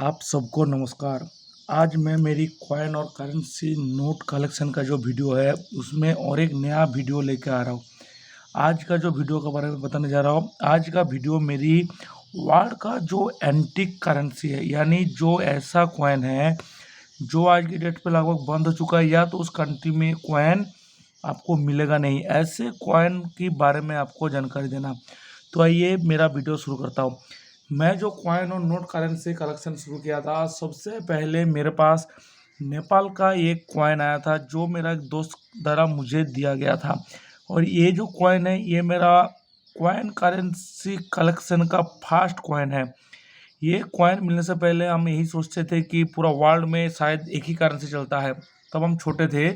आप सबको नमस्कार। आज मैं मेरी कॉइन और करेंसी नोट कलेक्शन का जो वीडियो है उसमें और एक नया वीडियो लेके आ रहा हूँ। आज का जो वीडियो के बारे में बताने जा रहा हूँ, आज का वीडियो मेरी वर्ल्ड का जो एंटीक करेंसी है, यानी जो ऐसा कॉइन है जो आज की डेट पे लगभग बंद हो चुका है या तो उस कंट्री में कॉइन आपको मिलेगा नहीं, ऐसे कॉइन के बारे में आपको जानकारी देना। तो आइए मेरा वीडियो शुरू करता हूँ। मैं जो कॉइन और नोट करेंसी कलेक्शन शुरू किया था, सबसे पहले मेरे पास नेपाल का एक कॉइन आया था जो मेरा एक दोस्त द्वारा मुझे दिया गया था। और ये जो कॉइन है ये मेरा कॉइन करेंसी कलेक्शन का फर्स्ट कॉइन है। ये कॉइन मिलने से पहले हम यही सोचते थे कि पूरा वर्ल्ड में शायद एक ही करेंसी चलता है, तब हम छोटे थे।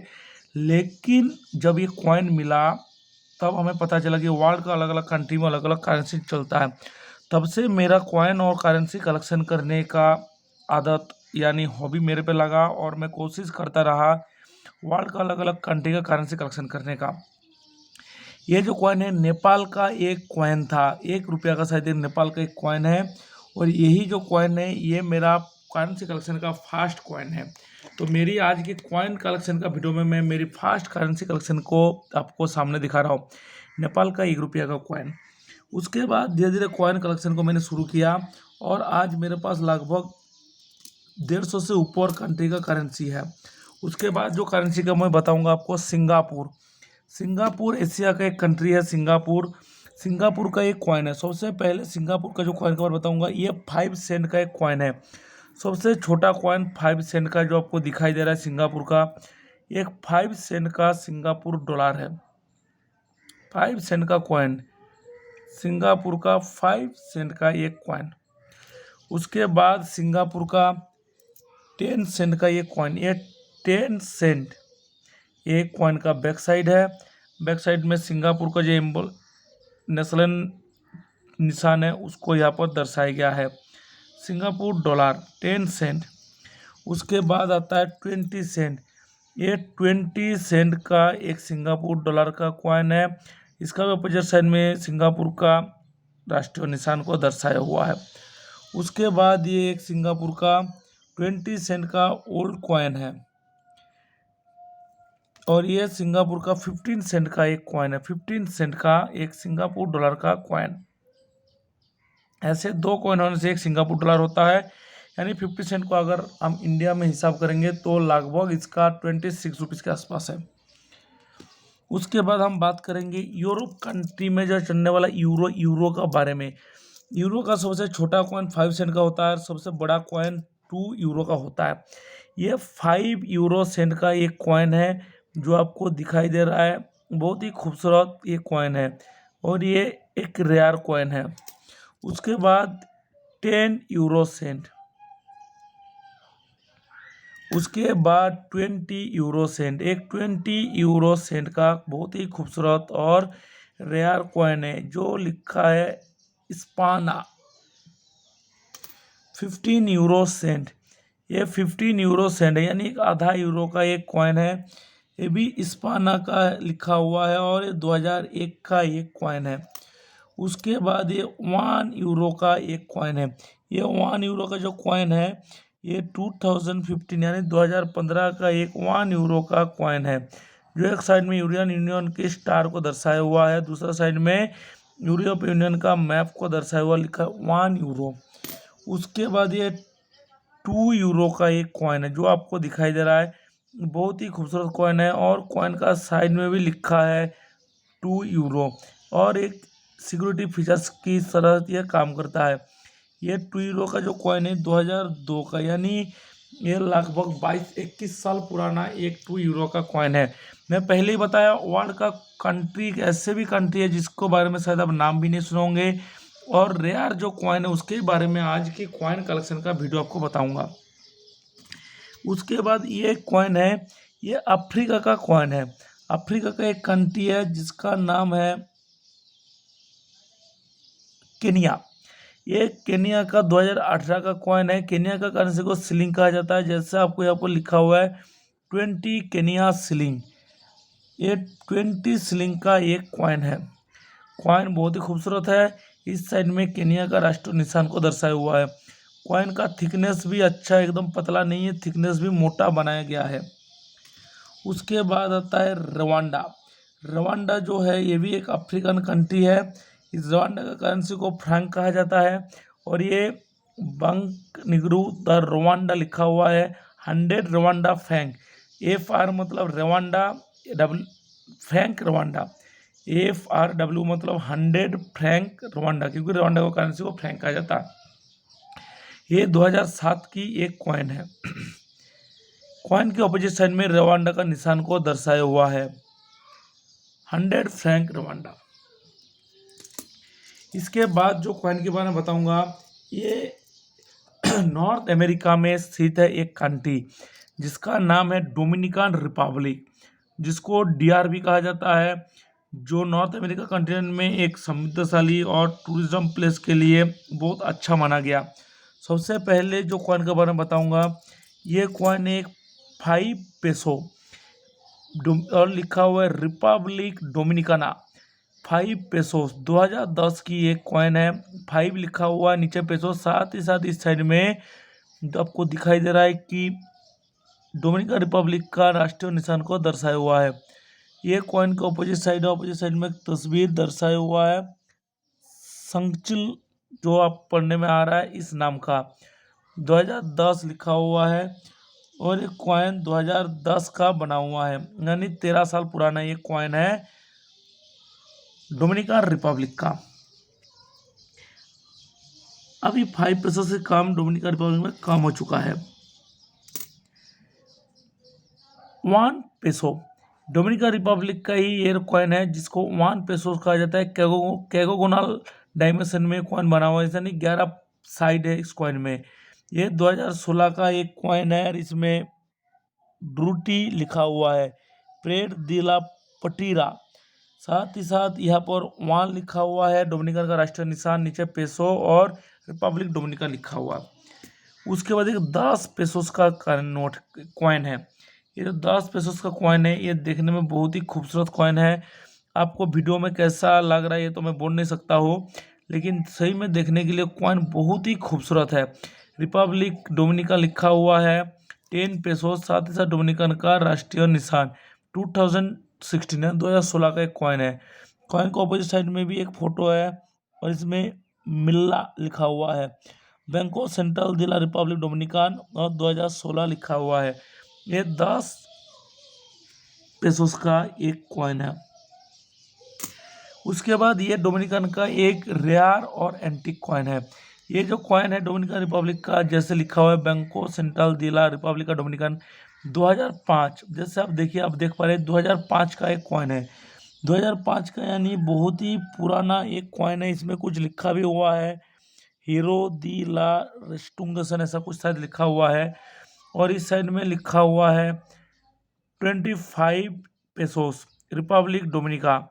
लेकिन जब ये कॉइन मिला तब हमें पता चला कि वर्ल्ड का अलग अलग कंट्री में अलग अलग करेंसी चलता है। तब से मेरा कॉइन और करेंसी कलेक्शन करने का आदत यानी हॉबी मेरे पे लगा और मैं कोशिश करता रहा वर्ल्ड का अलग अलग कंट्री का करेंसी कलेक्शन करने का। ये जो कॉइन है नेपाल का एक कॉइन था, 1 रुपया का शायद नेपाल का एक कॉइन है। और यही जो कॉइन है ये मेरा करेंसी कलेक्शन का फर्स्ट कॉइन है। तो मेरी आज की कॉइन कलेक्शन का वीडियो में मैं मेरी फर्स्ट करेंसी कलेक्शन को आपको सामने दिखा रहा हूँ, नेपाल का 1 रुपया का कॉइन। उसके बाद धीरे धीरे कॉइन कलेक्शन को मैंने शुरू किया और आज मेरे पास लगभग 150 से ऊपर कंट्री का करेंसी है। उसके बाद जो करेंसी का मैं बताऊंगा आपको, सिंगापुर। सिंगापुर एशिया का एक कंट्री है। सिंगापुर का एक कॉइन है। सबसे पहले सिंगापुर का जो कॉइन का बारे में बताऊंगा, ये 5 सेंट का एक कॉइन है। सबसे छोटा कॉइन 5 सेंट का जो आपको दिखाई दे रहा है सिंगापुर का, एक 5 सेंट का सिंगापुर डॉलर है। 5 सेंट का कॉइन, सिंगापुर का 5 सेंट का एक कॉइन। उसके बाद सिंगापुर का 10 सेंट का एक कॉइन, ये 10 सेंट एक कॉइन का बैक साइड है। बैक साइड में सिंगापुर का जो एम्बल नेशनल निशान है उसको यहाँ पर दर्शाया गया है। Singapore dollar 10 cent. उसके बाद आता है 20 सेंट। ये 20 सेंट का एक सिंगापुर डॉलर का कॉइन है। इसका भी अपोजिट साइड में सिंगापुर का राष्ट्रीय निशान को दर्शाया हुआ है। उसके बाद ये एक सिंगापुर का 20 सेंट का ओल्ड कॉइन है और ये सिंगापुर का 15 सेंट का एक कॉइन है। 15 सेंट का एक सिंगापुर डॉलर का कॉइन। ऐसे 2 कॉइन होने से एक सिंगापुर डॉलर होता है, यानी 50 सेंट को अगर हम इंडिया में हिसाब करेंगे तो लगभग इसका 26 रुपीज़ के आसपास है। उसके बाद हम बात करेंगे यूरोप कंट्री में जो चलने वाला यूरो का बारे में। यूरो का सबसे छोटा कॉइन 5 सेंट का होता है, सबसे बड़ा कॉइन 2 यूरो का होता है। ये 5 यूरो सेंट का एक कॉइन है जो आपको दिखाई दे रहा है। बहुत ही खूबसूरत ये कॉइन है और ये एक रेयर कॉइन है। उसके बाद 10 यूरो सेंट। उसके बाद 20 यूरो सेंट। एक 20 यूरो सेंट का बहुत ही खूबसूरत और रेयर कॉइन है जो लिखा है स्पाना। 15 यूरो सेंट। ये 15 यूरो सेंट है, यानी आधा यूरो का एक कॉइन है। ये भी स्पाना का लिखा हुआ है और ये 2001 का एक कॉइन है। उसके बाद ये 1 यूरो का एक कॉइन है। ये 1 यूरो का जो कॉइन है ये 2015 यानी 2015 का एक 1 यूरो का कॉइन है, जो एक साइड में यूरोपियन यूनियन के स्टार को दर्शाया हुआ है, दूसरा साइड में यूरोप यूनियन का मैप को दर्शाया हुआ लिखा है 1 यूरो। उसके बाद ये 2 यूरो का एक कॉइन है जो आपको दिखाई दे रहा है। बहुत ही खूबसूरत कॉइन है और कॉइन का साइड में भी लिखा है 2 यूरो और एक सिक्योरिटी फीचर्स की तरह यह काम करता है। ये 2 यूरो का जो कॉइन है 2002 का, यानी ये लगभग 22-21 साल पुराना एक 2 यूरो का कॉइन है। मैं पहले ही बताया वर्ल्ड का कंट्री ऐसे भी कंट्री है जिसको बारे में शायद आप नाम भी नहीं सुनोगे, और रेयर जो कॉइन है उसके बारे में आज के कॉइन कलेक्शन का वीडियो आपको बताऊंगा। उसके बाद ये कॉइन है, ये अफ्रीका का कॉइन है। अफ्रीका का एक कंट्री है जिसका नाम है केनिया। ये केनिया का 2018 का कॉइन है। केनिया का करेंसी को सिलिंग कहा जाता है, जैसे आपको यहाँ पर लिखा हुआ है 20 केनिया सिलिंग। ये 20 सिलिंग का एक कॉइन है। कॉइन बहुत ही खूबसूरत है। इस साइड में केनिया का राष्ट्रीय निशान को दर्शाया हुआ है। कॉइन का थिकनेस भी अच्छा, एकदम पतला नहीं है, थिकनेस भी मोटा बनाया गया है। उसके बाद आता है रवांडा। रवांडा जो है ये भी एक अफ्रीकन कंट्री है। इस रवांडा का करेंसी को फ्रैंक कहा जाता है और ये बंक निगरू द रवांडा लिखा हुआ है। 100 रवांडा फ्रैंक, FR मतलब Rwanda, W Frank Rwanda, FRW मतलब 100 फ्रैंक रवांडा, क्योंकि रवांडा का करेंसी को फ्रैंक कहा जाता है। ये 2007 की एक कॉइन है। कॉइन के ऑपोजिट साइड में रवांडा का निशान को दर्शाया हुआ है, 100 फ्रैंक रवांडा। इसके बाद जो कॉइन के बारे में बताऊंगा, ये नॉर्थ अमेरिका में स्थित है एक कंट्री जिसका नाम है डोमिनिकन रिपब्लिक, जिसको DR भी कहा जाता है, जो नॉर्थ अमेरिका कंटिनेंट में एक समृद्धशाली और टूरिज्म प्लेस के लिए बहुत अच्छा माना गया। सबसे पहले जो कॉइन के बारे में बताऊंगा, ये कॉइन एक 5 पेसो और लिखा हुआ है रिपब्लिक डोमिनिकाना, 5 पेसोस 2010 की एक कॉइन है। 5 लिखा हुआ है, नीचे पेसो, साथ ही साथ इस साइड में आपको दिखाई दे रहा है कि डोमिनिकन रिपब्लिक का राष्ट्रीय निशान को दर्शाया हुआ है। ये कॉइन का ऑपोजिट साइड में एक तस्वीर दर्शाया हुआ है, संचिल जो आप पढ़ने में आ रहा है इस नाम का, 2010 लिखा हुआ है और ये कॉइन 2010 का बना हुआ है, यानी 13 साल पुराना ये कॉइन है डोमिनिकन रिपब्लिक का। अभी 5 पैसों से कम डोमिनिकन रिपब्लिक में कम हो चुका है। 1 पेसो डोमिनिकन रिपब्लिक का ही ये कॉइन है जिसको 1 पेसो कहा जाता है। कैगोगोनल डायमेंशन में कॉइन बना हुआ है, यानी 11 साइड है इस कॉइन में। ये 2016 का एक कॉइन है और इसमें ब्रूटी लिखा हुआ है, प्रेड दिला पटीरा। साथ ही साथ यहाँ पर 1 लिखा हुआ है, डोमिनिकन का राष्ट्रीय निशान, नीचे पेसो और रिपब्लिक डोमिनिका लिखा हुआ। उसके बाद एक 10 पेसोस का नोट कॉइन है। ये जो 10 पेसोस का कॉइन है ये देखने में बहुत ही खूबसूरत कॉइन है। आपको वीडियो में कैसा लग रहा है ये तो मैं बोल नहीं सकता हूँ, लेकिन सही में देखने के लिए कॉइन बहुत ही खूबसूरत है। रिपब्लिक डोमिनिका लिखा हुआ है, 10 पेसोस, साथ ही साथ डोमिनिकन का राष्ट्रीय निशान 2016 का एक कॉइन है। कॉइन के ऑपोजिट साइड में भी एक फोटो है और इसमें मिल्ला लिखा हुआ है, बैंको सेंट्रल दिला रिपब्लिक डोमिनिकान और 2016 लिखा हुआ है। ये 10 पेसोस का एक कॉइन है। उसके बाद ये डोमिनिकन का एक रेयर और एंटीक कॉइन है। ये जो कॉइन है डोमिनिकन रिपब्लिक का, जैसे लिखा हुआ है बैंको सेंट्रल दिला रिपब्लिक का डोमिनिकन 2005, जैसे आप देखिए, आप देख पा रहे हैं 2005 का एक कॉइन है। 2005 का यानी बहुत ही पुराना एक कॉइन है। इसमें कुछ लिखा भी हुआ है, हीरो दी ला रेस्टुंगसन ऐसा कुछ शायद लिखा हुआ है, और इस साइड में लिखा हुआ है 25 पेसोस रिपब्लिक डोमिनिका,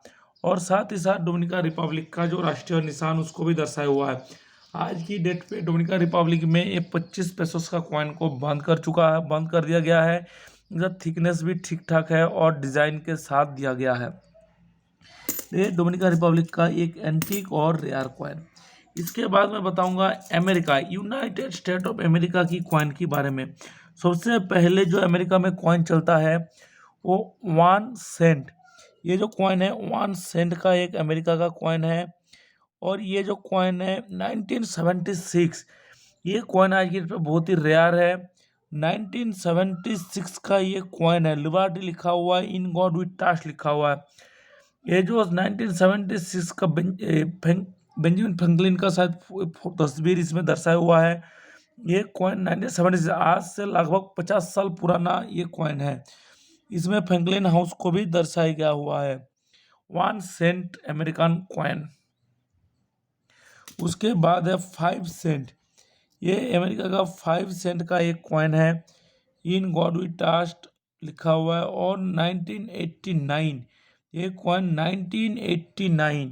और साथ ही साथ डोमिनिका रिपब्लिक का जो राष्ट्रीय निशान उसको भी दर्शाया हुआ है। आज की डेट पे डोमिनिका रिपब्लिक में ये 25 पेसोस का कॉइन को बंद कर दिया गया है। इसका थिकनेस भी ठीक ठाक है और डिज़ाइन के साथ दिया गया है। ये डोमिनिका रिपब्लिक का एक एंटीक और रेयर कॉइन। इसके बाद मैं बताऊंगा America, United state of America की कॉइन के बारे में। सबसे पहले जो अमेरिका में कॉइन चलता है वो 1 सेंट। ये जो कॉइन है 1 सेंट का एक अमेरिका का कॉइन है, और ये जो कॉइन है 1976, ये कॉइन आज की डेट में बहुत ही रेयर है। 1976 का ये कॉइन है, लिबर्टी लिखा हुआ है, इन गॉड वी ट्रस्ट लिखा हुआ है। ये जो 1976 का बेंजामिन फ्रैंकलिन का शायद तस्वीर इसमें दर्शाया हुआ है। ये कॉइन 1976 आज से लगभग 50 साल पुराना ये कॉइन है। इसमें फ्रैंकलिन हाउस को भी दर्शाया गया हुआ है। 1 सेंट अमेरिकन कॉइन। उसके बाद है 5 सेंट। ये अमेरिका का 5 सेंट का एक कॉइन है, इन गॉड वी ट्रस्ट लिखा हुआ है, और 1989, ये कॉइन 1989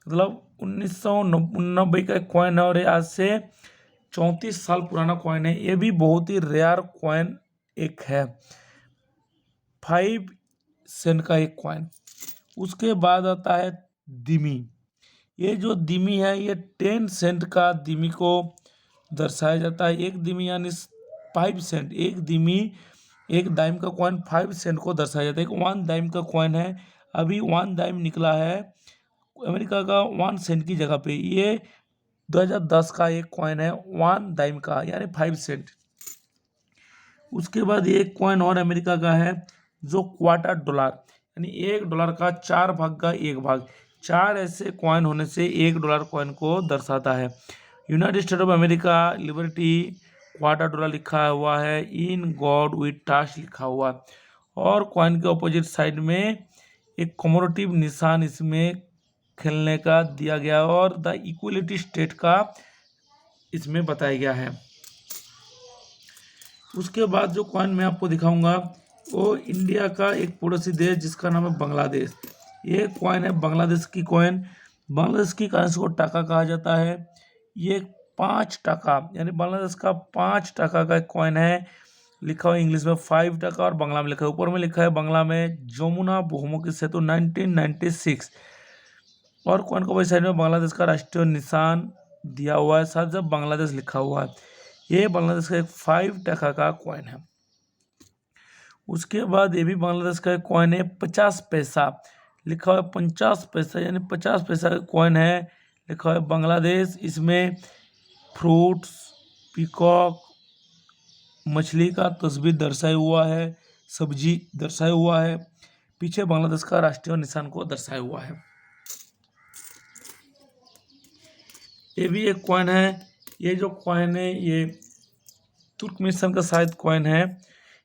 मतलब 1990 का कॉइन है, और ये आज से 34 साल पुराना कॉइन है। ये भी बहुत ही रेयर कॉइन एक है, 5 सेंट का एक कॉइन। उसके बाद आता है दिमी। ये जो दिमी है ये 10 सेंट का दिमी को दर्शाया जाता है। एक दिमी यानी 5 सेंट, एक दाइम का कॉइन 5 सेंट को दर्शाया जाता है। एक 1 दाइम का कॉइन है, अभी 1 दाइम निकला है अमेरिका का 1 सेंट की जगह पे। ये 2010 का एक कॉइन है 1 दाइम का यानी 5 सेंट। उसके बाद ये एक कॉइन और अमेरिका का है जो $1/4 यानी $1 का 4 भाग का 1 भाग। 4 ऐसे कॉइन होने से $1 कॉइन को दर्शाता है। United state of America liberty $1/4 लिखा हुआ है, इन गॉड वी ट्रस्ट लिखा हुआ है। और कॉइन के ऑपोजिट साइड में एक कॉमोरेटिव निशान इसमें खेलने का दिया गया और द इक्वलिटी स्टेट का इसमें बताया गया है। उसके बाद जो कॉइन मैं आपको दिखाऊंगा वो इंडिया का एक पड़ोसी देश जिसका नाम है बांग्लादेश। ये कॉइन है बांग्लादेश की कॉइन। बांग्लादेश की करेंसी को टाका कहा जाता है। ये 5 टका यानी बांग्लादेश का 5 टका का कॉइन है। लिखा हुआ इंग्लिश में 5 टका और बांग्ला में लिखा है। ऊपर में लिखा है बांग्ला में जमुना बहुमुखी सेतु 1996। और कॉइन को साइड में बांग्लादेश का राष्ट्रीय निशान दिया हुआ है, साथ साथ बांग्लादेश लिखा हुआ है। ये बांग्लादेश का एक 5 टका का कॉइन है। उसके बाद ये भी बांग्लादेश का एक कॉइन है 50 पैसा। लिखा हुआ है 50 पैसा यानी 50 पैसा का कॉइन है। लिखा हुआ है बांग्लादेश। इसमें फ्रूट्स, पीकॉक, मछली का तस्वीर दर्शाया हुआ है, सब्जी दर्शाया हुआ है, पीछे बांग्लादेश का राष्ट्रीय निशान को दर्शाया हुआ है। ये भी एक कॉइन है। ये जो कॉइन है ये तुर्कमेनिस्तान का शायद कॉइन है।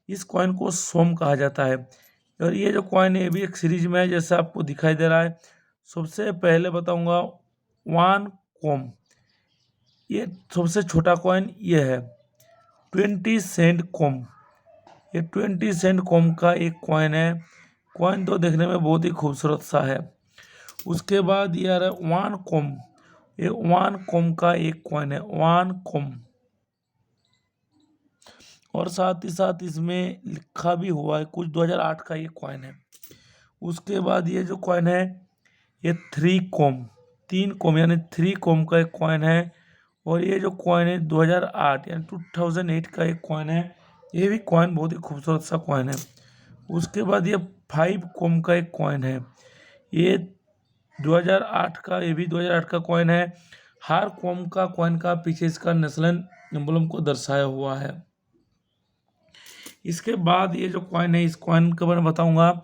इस कॉइन को सोम कहा जाता है। और ये जो कॉइन है ये भी एक सीरीज में है जैसा आपको दिखाई दे रहा है। सबसे पहले बताऊंगा 1 कोम। ये सबसे छोटा कॉइन ये है 20 सेंट कोम। ये 20 सेंट कोम का एक कॉइन है। कॉइन तो देखने में बहुत ही खूबसूरत सा है। उसके बाद ये आ रहा है 1 कोम। ये 1 कोम का एक कॉइन है 1 कोम। और साथ ही साथ इसमें लिखा भी हुआ है कुछ 2008 का ये कॉइन है। उसके बाद ये जो कॉइन है ये 3 कोम, 3 कोम यानी 3 कोम का एक कॉइन है। और ये जो कॉइन है 2008 यानी 2008 का एक कॉइन है। ये भी कॉइन बहुत ही खूबसूरत सा कॉइन है। उसके बाद ये 5 कोम का एक कॉइन है। ये 2008 का, ये भी 2008 का कॉइन है। हर कॉम का कॉइन का पीछे इसका नेशनल एम्बलम को दर्शाया हुआ है। इसके बाद ये जो कॉइन है इस कॉइन के बारे में बताऊंगा।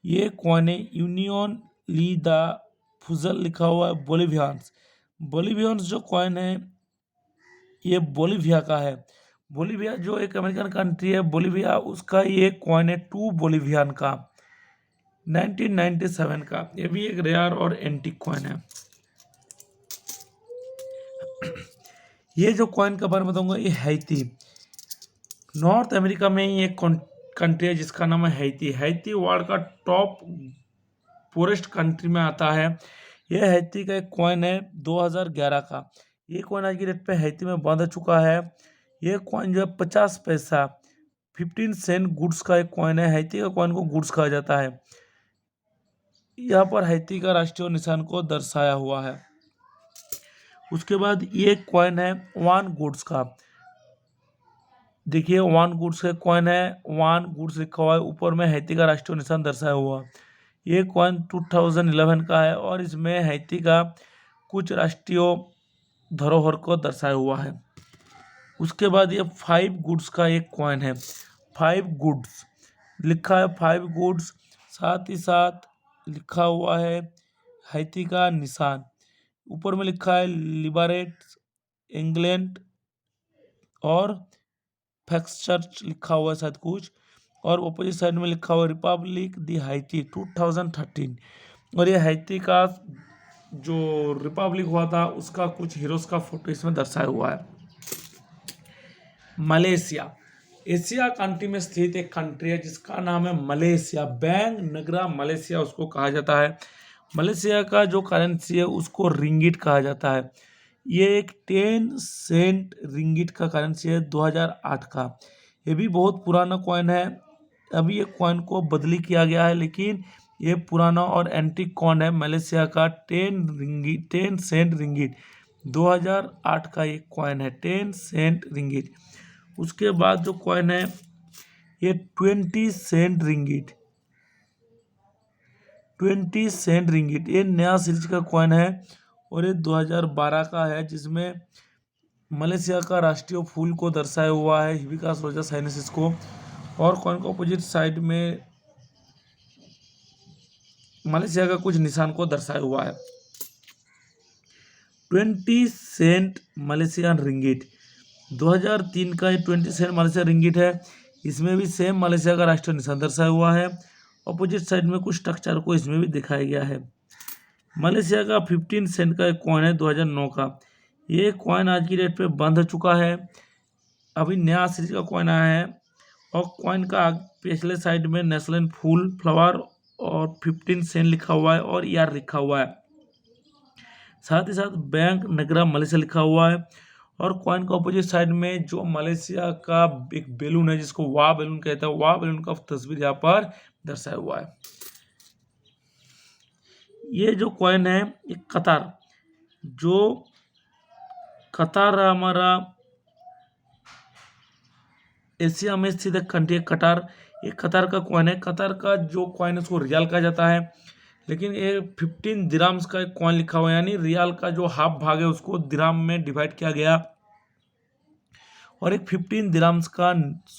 ये कॉइन है यूनियन ली द फुजल लिखा हुआ है बोलिवियंस। बोलिवियंस जो कॉइन है ये बोलिविया का है। बोलिविया जो एक अमेरिकन कंट्री है बोलिविया, उसका ये कॉइन है 2 बोलिवियन का 1997 का। ये भी एक रेयर और एंटीक कॉइन है। ये जो कॉइन का बारे में बताऊंगा ये हैती। नॉर्थ अमेरिका में ही एक कंट्री है जिसका नाम है हैती। हैती वर्ल्ड का टॉप पोरेस्ट कंट्री में आता है। यह हैती का एक कॉइन है 2011 का। ये कॉइन आज की डेट पे हैती में बंद चुका है। ये कॉइन जो है 50 पैसा 15 सेंट गुड्स का एक कॉइन है। हैती का कॉइन को गुड्स कहा जाता है। यहाँ पर हैती का राष्ट्रीय निशान को दर्शाया हुआ है। उसके बाद ये कॉइन है 1 गुड्स का। देखिए 1 गुड्स का कॉइन है, 1 गुड्स लिखा हुआ है, ऊपर में हैती का राष्ट्रीय निशान दर्शाया हुआ। ये कॉइन 2011 का है और इसमें हैती का कुछ राष्ट्रीय धरोहर को दर्शाया हुआ है। उसके बाद ये 5 गुड्स का एक कॉइन है। 5 गुड्स लिखा है 5 गुड्स, साथ ही साथ लिखा हुआ है हैती का निशान। ऊपर में लिखा है लिबरेट इंग्लैंड और फैक्सचर्च लिखा हुआ है शायद कुछ। और अपोजिट साइड में लिखा हुआ है रिपब्लिक दी हैती 2013। और ये हैती का जो रिपब्लिक हुआ था उसका कुछ हीरोज का फोटो इसमें दर्शाया हुआ है। मलेशिया एशिया कंट्री में स्थित एक कंट्री है जिसका नाम है मलेशिया। बैंग नगरा मलेशिया उसको कहा जाता है। मलेशिया का जो करेंसी है उसको रिंगिट कहा जाता है। ये एक 10 सेंट रिंगिट का करेंसी है 2008 का। ये भी बहुत पुराना कॉइन है। अभी ये कॉइन को बदली किया गया है लेकिन ये पुराना और एंटीक कॉइन है। मलेशिया का 10 सेंट रिंगिट 2008 का एक कॉइन है 10 सेंट रिंगिट। उसके बाद जो कॉइन है ये 20 सेंट रिंगिट, 20 सेंट रिंगिट ये नया सीरीज का कॉइन है और ये 2012 का है, जिसमें मलेशिया का राष्ट्रीय फूल को दर्शाया हुआ है, हिबिस्कस रोजा साइनेंसिस को, और कॉइन को अपोजिट साइड में मलेशिया का कुछ निशान को दर्शाया हुआ है। 20 सेंट मलेशियन रिंगिट 2003 का ये 20 सेंट मलेशिया रिंगिट है। इसमें भी सेम मलेशिया का राष्ट्रीय निशान दर्शाया हुआ है। अपोजिट साइड में कुछ स्ट्रक्चर को इसमें भी दिखाया गया है। मलेशिया का 15 सेंट का एक कॉइन है 2009 का। ये कॉइन आज की डेट पे बंद हो चुका है, अभी नया सीरीज का कॉइन आया है और कॉइन का पिछले साइड में नेशनल फूल फ्लावर और 15 सेंट लिखा हुआ है और ईयर लिखा हुआ है। साथ ही साथ बैंक नगरा मलेशिया लिखा हुआ है और कॉइन का अपोजिट साइड में जो मलेशिया का एक बैलून है जिसको वाह बैलून कहता है, वाह बैलून का तस्वीर यहाँ पर दर्शाया हुआ है। ये जो कॉइन है ये कतार, जो कतार हमारा एशिया में स्थित एक कंट्री है कतार, ये कतार का कॉइन है। कतार का जो कॉइन है उसको रियाल कहा जाता है, लेकिन ये 15 दिराम्स का एक कॉइन लिखा हुआ है, यानी रियाल का जो हाफ भाग है उसको दिराम में डिवाइड किया गया और एक 15 दिराम्स का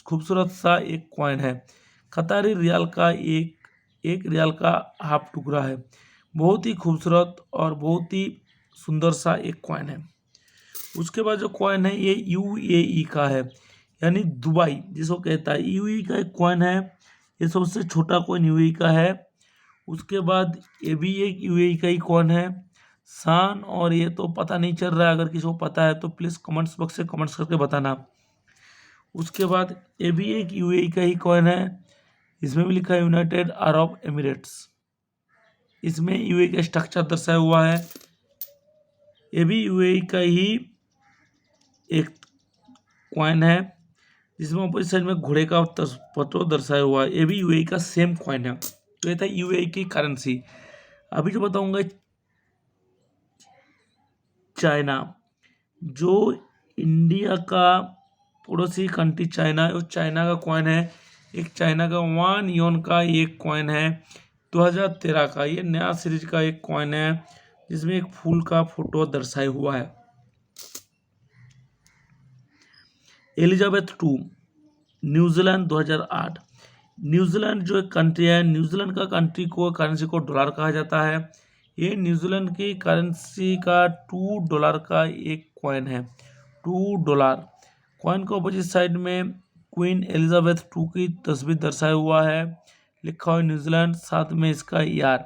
खूबसूरत सा एक कॉइन है। कतारी रियाल का एक रियाल का हाफ टुकड़ा है, बहुत ही खूबसूरत और बहुत ही सुंदर सा एक कॉइन है। उसके बाद जो कॉइन है ये यूएई का है, यानी दुबई जिसको कहता है, यूएई का एक कॉइन है। ये सबसे छोटा कॉइन यूएई का है। उसके बाद ये भी एक यूएई का ही कॉइन है शान, और ये तो पता नहीं चल रहा है, अगर किसी को पता है तो प्लीज़ कमेंट्स बॉक्स से कमेंट्स करके बताना। उसके बाद ये भी एक यूएई का ही कॉइन है, इसमें भी लिखा है यूनाइटेड अरब एमिरेट्स, इसमें यूएई का स्ट्रक्चर दर्शाया हुआ है। ये भी यूएई का ही एक कॉइन है जिसमें अपोजिट साइड में घोड़े का फोटो दर्शाया हुआ है। ये भी यूएई का सेम कॉइन है। तो ये था यूएई की करेंसी। अभी जो बताऊंगा चाइना, जो इंडिया का पड़ोसी कंट्री चाइना है, उस चाइना का कॉइन है। एक चाइना का 1 योन का एक कॉइन है 2013 का। ये नया सीरीज का एक कॉइन है जिसमें एक फूल का फोटो दर्शाया हुआ है। Elizabeth II New Zealand 2008। न्यूजीलैंड जो एक कंट्री है, न्यूजीलैंड का कंट्री को करेंसी को डॉलर कहा जाता है। ये न्यूजीलैंड की करेंसी का $2 का एक कॉइन है, $2। कॉइन को अपोजिट साइड में क्वीन एलिजाबेथ II की तस्वीर दर्शाया हुआ है, लिखा हुआ है न्यूजीलैंड, साथ में इसका ईयर,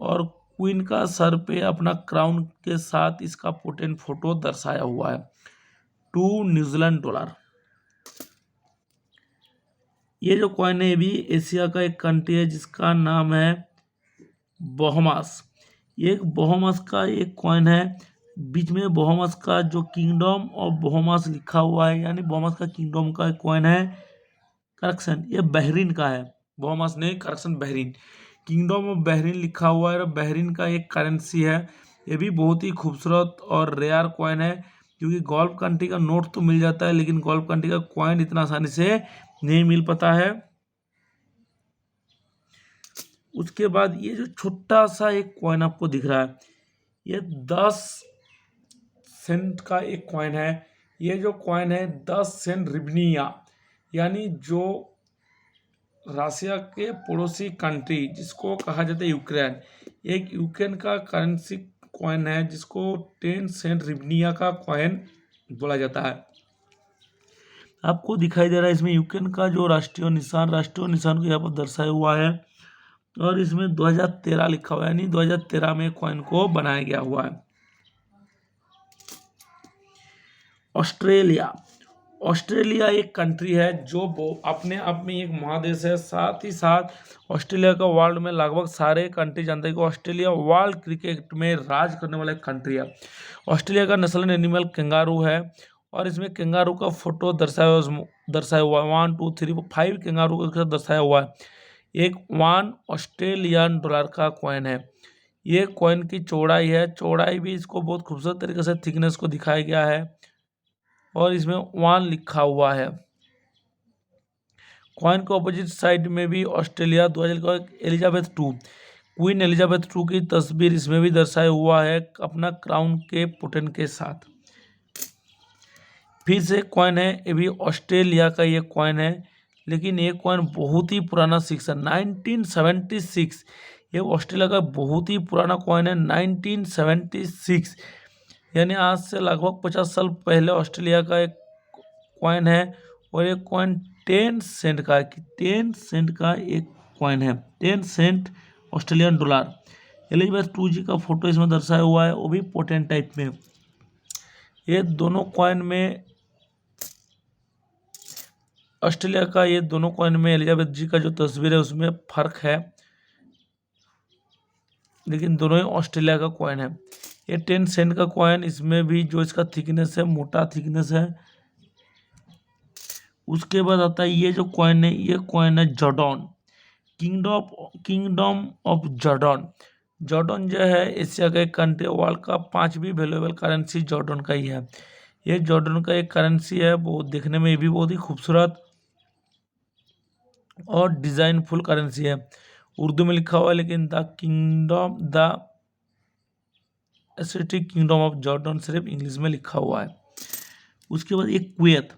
और क्वीन का सर पे अपना क्राउन के साथ इसका पोर्ट्रेट फोटो दर्शाया हुआ है, $2। ये जो कॉइन है ये भी एशिया का एक कंट्री है जिसका नाम है बहामास। ये एक बहामास का एक कॉइन है, बीच में बहामास का जो किंगडम ऑफ बहामास लिखा हुआ है, यानी बहामास का किंगडम का एक कॉइन है। करेक्शन, ये बहरीन का है, बहामास नहीं, correction Bahrain, kingdom of Bahrain लिखा हुआ है। बहरीन का एक करेंसी है। ये भी बहुत ही खूबसूरत और रेयर कॉइन है, क्योंकि गल्फ कंट्री का नोट तो मिल जाता है लेकिन गल्फ कंट्री का कॉइन इतना आसानी से नहीं मिल पाता है। उसके बाद ये जो छोटा सा एक कॉइन आपको दिख रहा है, ये 10 सेंट का एक कॉइन है। ये जो कॉइन है 10 सेंट रिबनिया, यानी जो रशिया के पड़ोसी कंट्री जिसको कहा जाता है यूक्रेन, एक यूक्रेन का करेंसी कॉइन है जिसको 10 सेंट रिबनिया का कॉइन बोला जाता है। आपको दिखाई दे रहा है इसमें यूक्रेन का जो राष्ट्रीय निशान को यहाँ पर दर्शाया हुआ है, और इसमें 2013 लिखा हुआ है, यानी 2013 में कॉइन को बनाया गया हुआ है। ऑस्ट्रेलिया एक कंट्री है जो अपने आप में एक महादेश है। साथ ही साथ ऑस्ट्रेलिया का वर्ल्ड में लगभग सारे कंट्री जानते हैं कि ऑस्ट्रेलिया वर्ल्ड क्रिकेट में राज करने वाला एक कंट्री है। ऑस्ट्रेलिया का नेशनल एनिमल कैंगारू है, और इसमें कैंगारू का फोटो दर्शाया हुआ है। 1 2 3 5 कैंगारू का दर्शाया हुआ है। एक $1 ऑस्ट्रेलियन का कॉइन है। ये कॉइन की चौड़ाई है, चौड़ाई भी इसको बहुत खूबसूरत तरीके से थिकनेस को दिखाया गया है और इसमें 1 लिखा हुआ है। कॉइन के ऑपोजिट साइड में भी ऑस्ट्रेलिया 2000 का Elizabeth two, queen Elizabeth two की तस्वीर इसमें भी दर्शाया हुआ है अपना क्राउन के पुटन के साथ। फिर से कॉइन है, ये भी ऑस्ट्रेलिया का ये कॉइन है, लेकिन ये कॉइन बहुत ही पुराना 6 है, 1976। ये ऑस्ट्रेलिया का बहुत ही पुराना कॉइन है, 1976, यानी आज से लगभग 50 साल पहले ऑस्ट्रेलिया का एक कॉइन है। और ये कॉइन 10 सेंट का है, कि 10 सेंट का एक कॉइन है, 10 cent Australian dollar. Elizabeth two ji का फोटो इसमें दर्शाया हुआ है, वो भी पोटेंट टाइप में। ये दोनों कॉइन में ऑस्ट्रेलिया का, ये दोनों कॉइन में एलिजाबेथ जी का जो तस्वीर है उसमें फर्क है, लेकिन दोनों ही ऑस्ट्रेलिया का कॉइन है। ये 10 सेंट का कॉइन, इसमें भी जो इसका थिकनेस है, मोटा थिकनेस है। उसके बाद आता है ये जो कॉइन है, ये कॉइन है Jordan, kingdom of Jordan. Jordan जो है एशिया का एक कंट्री, वर्ल्ड का 5वीं वैल्यूएबल करेंसी जॉर्डन का ही है। ये जॉर्डन का एक करेंसी है, वो देखने में भी बहुत ही खूबसूरत और डिजाइनफुल करेंसी है। उर्दू में लिखा हुआ है, लेकिन the acetic kingdom of Jordan सिर्फ इंग्लिश में लिखा हुआ है। उसके बाद एक कुवैत,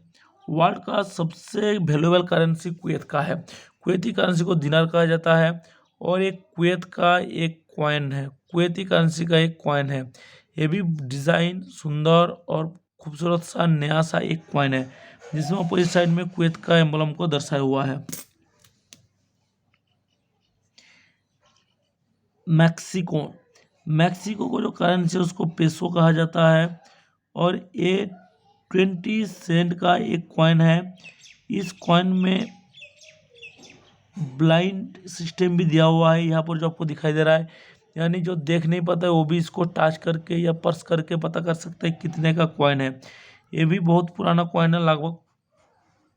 वर्ल्ड का सबसे वैल्यूएबल करेंसी कुवैत का है। कुवैती करेंसी को दिनार कहा जाता है और एक कुवैत का एक कॉइन है, कुवैती करेंसी का एक कॉइन है। ये भी डिज़ाइन सुंदर और खूबसूरत सा नया सा एक कॉइन है, जिसमें अपोजिट साइड में कुवैत का एम्बलम को दर्शाया हुआ है। मैक्सिको को जो करेंसी है उसको पेसो कहा जाता है और ये 20 सेंट का एक कॉइन है। इस कॉइन में ब्लाइंड सिस्टम भी दिया हुआ है, यहाँ पर जो आपको दिखाई दे रहा है, यानी जो देख नहीं पाता है वो भी इसको टच करके या पर्स करके पता कर सकते हैं कितने का कॉइन है। ये भी बहुत पुराना कॉइन है, लगभग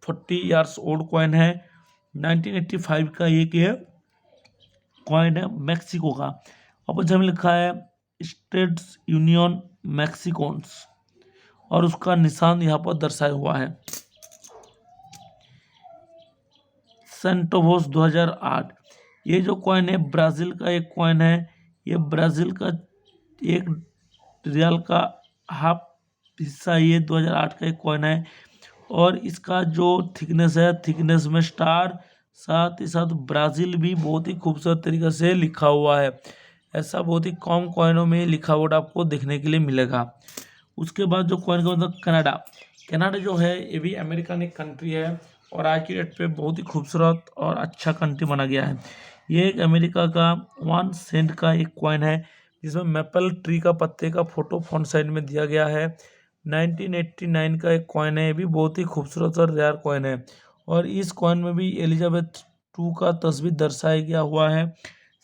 40 ईयर्स ओल्ड कॉइन है। 1985 का एक ये कॉइन है मैक्सिको का। अपोजिट में लिखा है स्टेट्स यूनियन मैक्सिकोन्स और उसका निशान यहाँ पर दर्शाया हुआ है। सेंटोवोस 2008, ये जो कॉइन है ब्राज़ील का एक कॉइन है। ये ब्राज़ील का एक रियल का हाफ हिस्सा, ये 2008 का एक कॉइन है और इसका जो थिकनेस है, थिकनेस में स्टार, साथ ही साथ ब्राज़ील भी बहुत ही खूबसूरत तरीके से लिखा हुआ है। ऐसा बहुत ही कम कॉइनों में लिखा हुआ आपको देखने के लिए मिलेगा। उसके बाद जो कॉइन का मतलब कनाडा जो है ये भी अमेरिकन एक कंट्री है और आज की डेट पे बहुत ही खूबसूरत और अच्छा कंट्री माना गया है। ये एक अमेरिका का 1 सेंट का एक कॉइन है, जिसमें मैपल ट्री का पत्ते का फोटो फ्रंट साइड में दिया गया है। 1989 का एक कॉइन है, ये भी बहुत ही खूबसूरत और रेयर कॉइन है और इस कॉइन में भी एलिजाबेथ टू का तस्वीर दर्शाया गया हुआ है।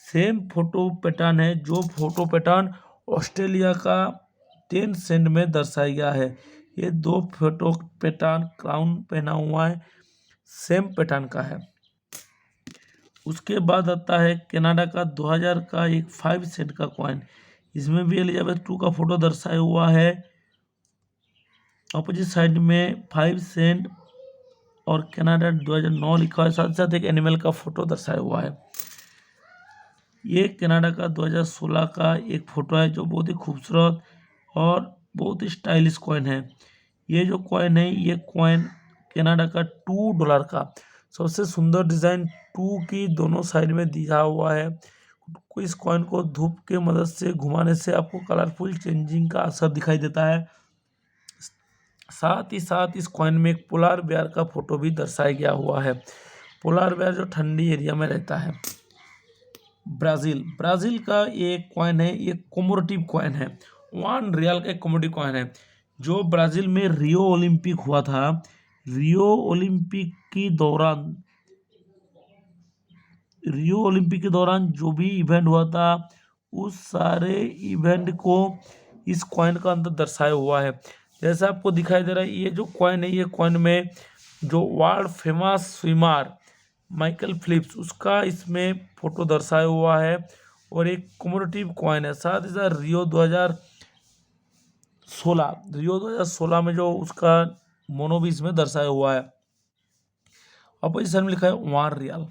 सेम फोटो पैटर्न है, जो फोटो पैटर्न ऑस्ट्रेलिया का 10 सेंट में दर्शाया गया है। ये दो फोटो पैटर्न क्राउन पहना हुआ है, सेम पैटर्न का है। उसके बाद आता है कनाडा का 2000 का एक 5 सेंट का कॉइन, इसमें भी एलिजाबेथ टू का फोटो दर्शाया हुआ है। अपोजिट साइड में 5 सेंट और कनाडा 2009 लिखा है, साथ साथ एक एनिमल का फोटो दर्शाया हुआ है। ये कनाडा का 2016 का एक फोटो है, जो बहुत ही खूबसूरत और बहुत ही स्टाइलिश कॉइन है। ये जो कॉइन है, ये कॉइन कनाडा का $2 का सबसे सुंदर डिज़ाइन 2 की दोनों साइड में दिया हुआ है। इस कॉइन को धूप के मदद से घुमाने से आपको कलरफुल चेंजिंग का असर दिखाई देता है। साथ ही साथ इस कॉइन में एक पोलार बेयर का फोटो भी दर्शाया गया हुआ है। पोलार बेयर जो ठंडी एरिया में रहता है। ब्राज़ील का ये कॉइन है, ये कोमोरेटिव कॉइन है, 1 रियल का एक कोमोरेटिव कॉइन है, जो ब्राज़ील में रियो ओलंपिक हुआ था। रियो ओलंपिक के दौरान जो भी इवेंट हुआ था, उस सारे इवेंट को इस कॉइन का अंदर दर्शाया हुआ है। जैसा आपको दिखाई दे रहा है, ये जो कॉइन है, ये कॉइन में जो world famous swimmer Michael Phelps, उसका इसमें फोटो दर्शाया हुआ है और एक कमोडेटिव कॉइन है। साथ ही साथ रियो 2016 में जो उसका मोनो भी इसमें दर्शाया हुआ है। अपोजिशन में लिखा है 1 रियल।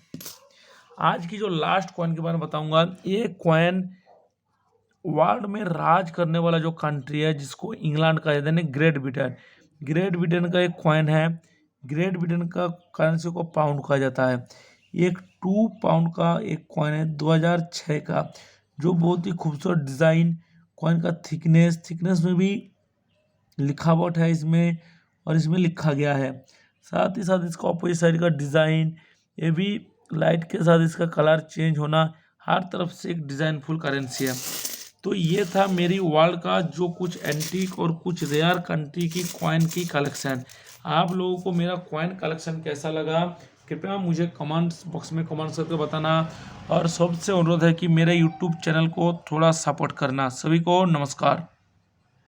आज की जो लास्ट कॉइन के बारे में बताऊंगा, ये कॉइन वर्ल्ड में राज करने वाला जो कंट्री है जिसको इंग्लैंड कहा जाता है, ग्रेट ब्रिटेन। ग्रेट ब्रिटेन का एक कॉइन है। ग्रेट ब्रिटेन का करेंसी को पाउंड कहा जाता है। एक 2 पाउंड का एक कॉइन है 2006 का, जो बहुत ही खूबसूरत डिज़ाइन, कॉइन का थिकनेस में भी लिखावट है इसमें, और इसमें लिखा गया है। साथ ही साथ इसका अपोजिट साइड का डिज़ाइन, ये भी लाइट के साथ इसका कलर चेंज होना, हर तरफ से एक डिज़ाइनफुल करेंसी है। तो ये था मेरी वर्ल्ड का जो कुछ एंटीक और कुछ रेयर कंट्री की कॉइन की कलेक्शन। आप लोगों को मेरा कॉइन कलेक्शन कैसा लगा, कृपया मुझे कमेंट्स बॉक्स में कमेंट्स करके बताना। और सबसे अनुरोध है कि मेरे यूट्यूब चैनल को थोड़ा सपोर्ट करना। सभी को नमस्कार।